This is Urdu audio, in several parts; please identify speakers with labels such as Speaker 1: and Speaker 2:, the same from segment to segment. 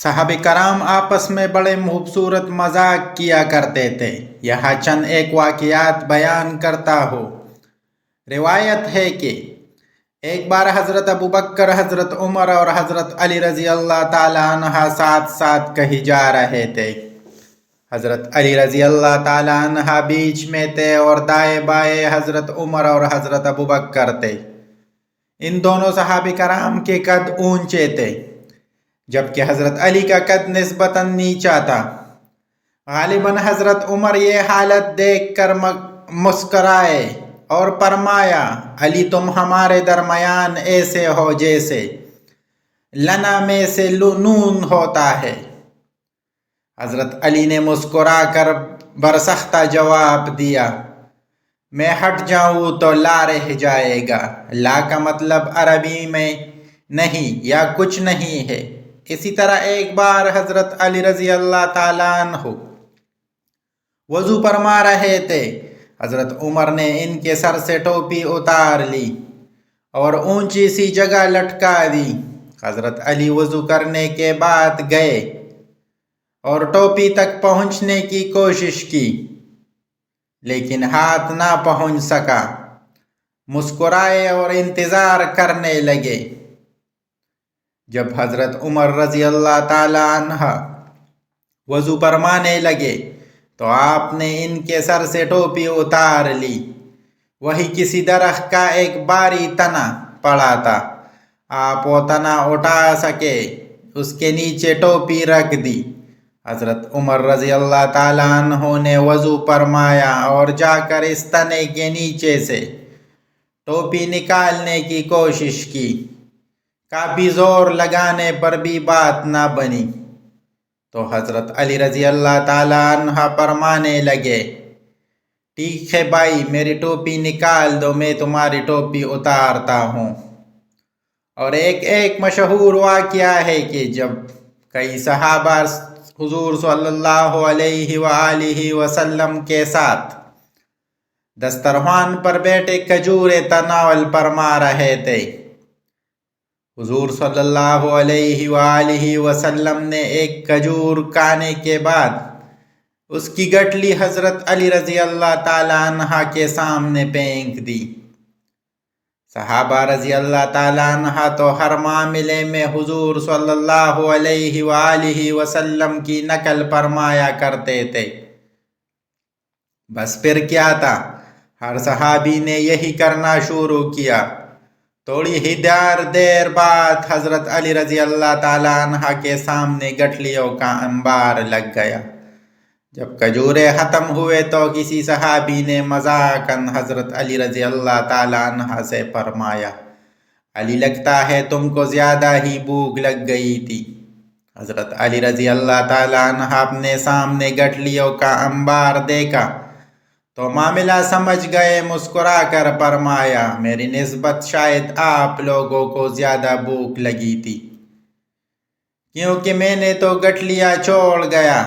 Speaker 1: صحابہ کرام آپس میں بڑے خوبصورت مذاق کیا کرتے تھے۔ یہاں چند ایک واقعات بیان کرتا ہوں۔ روایت ہے کہ ایک بار حضرت ابوبکر، حضرت عمر اور حضرت علی رضی اللہ تعالیٰ عنہ ساتھ ساتھ کہیں جا رہے تھے۔ حضرت علی رضی اللہ تعالیٰ عنہ بیچ میں تھے اور دائیں بائیں حضرت عمر اور حضرت ابوبکر تھے۔ ان دونوں صحابہ کرام کے قد اونچے تھے، جبکہ حضرت علی کا قد نسبتاً نیچا تھا۔ غالباً حضرت عمر یہ حالت دیکھ کر مسکرائے اور فرمایا، علی تم ہمارے درمیان ایسے ہو جیسے لنا میں سے نون ہوتا ہے۔ حضرت علی نے مسکرا کر برسختہ جواب دیا، میں ہٹ جاؤں تو لا رہ جائے گا۔ لا کا مطلب عربی میں نہیں یا کچھ نہیں ہے۔ اسی طرح ایک بار حضرت علی رضی اللہ تعالیٰ عنہ وضو فرما رہے تھے۔ حضرت عمر نے ان کے سر سے ٹوپی اتار لی اور اونچی سی جگہ لٹکا دی۔ حضرت علی وضو کرنے کے بعد گئے اور ٹوپی تک پہنچنے کی کوشش کی، لیکن ہاتھ نہ پہنچ سکا۔ مسکرائے اور انتظار کرنے لگے۔ جب حضرت عمر رضی اللہ تعالیٰ عنہ وضو فرمانے لگے تو آپ نے ان کے سر سے ٹوپی اتار لی۔ وہی کسی درخت کا ایک باری تنا پڑا تھا۔ آپ وہ تنا اٹھا سکے، اس کے نیچے ٹوپی رکھ دی۔ حضرت عمر رضی اللہ تعالیٰ عنہ نے وضو فرمایا اور جا کر اس تنے کے نیچے سے ٹوپی نکالنے کی کوشش کی۔ کافی زور لگانے پر بھی بات نہ بنی تو حضرت علی رضی اللہ تعالیٰ عنہ فرمانے لگے، ٹھیک ہے بھائی، میری ٹوپی نکال دو، میں تمہاری ٹوپی اتارتا ہوں۔ اور ایک مشہور واقعہ ہے کہ جب کئی صحابہ حضور صلی اللہ علیہ وآلہ وسلم کے ساتھ دسترخوان پر بیٹھے کھجور تناول فرما رہے تھے، حضور صلی اللہ علیہ وآلہ وسلم نے ایک کھجور کھانے کے بعد اس کی گٹلی حضرت علی رضی اللہ تعالیٰ عنہ کے سامنے پھینک دی۔ صحابہ رضی اللہ تعالیٰ عنہ تو ہر معاملے میں حضور صلی اللہ علیہ وآلہ وسلم کی نقل فرمایا کرتے تھے۔ بس پھر کیا تھا، ہر صحابی نے یہی کرنا شروع کیا۔ تھوڑی ہی دیر بعد حضرت علی رضی اللہ تعالیٰ عنہ کے سامنے گٹھلیوں کا انبار لگ گیا۔ جب کھجوریں ختم ہوئے تو کسی صحابی نے مذاقاً حضرت علی رضی اللہ تعالیٰ عنہ سے فرمایا، علی لگتا ہے تم کو زیادہ ہی بھوک لگ گئی تھی۔ حضرت علی رضی اللہ تعالیٰ عنہ اپنے سامنے گٹھلیوں کا انبار دیکھا تو معاملہ سمجھ گئے، مسکرا کر فرمایا، میری نسبت شاید آپ لوگوں کو زیادہ بھوک لگی تھی، کیونکہ میں نے تو گٹھلیاں چھوڑ گیا،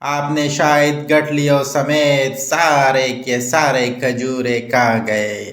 Speaker 1: آپ نے شاید گٹھلیوں سمیت سارے کے سارے کھجوریں کھا گئے۔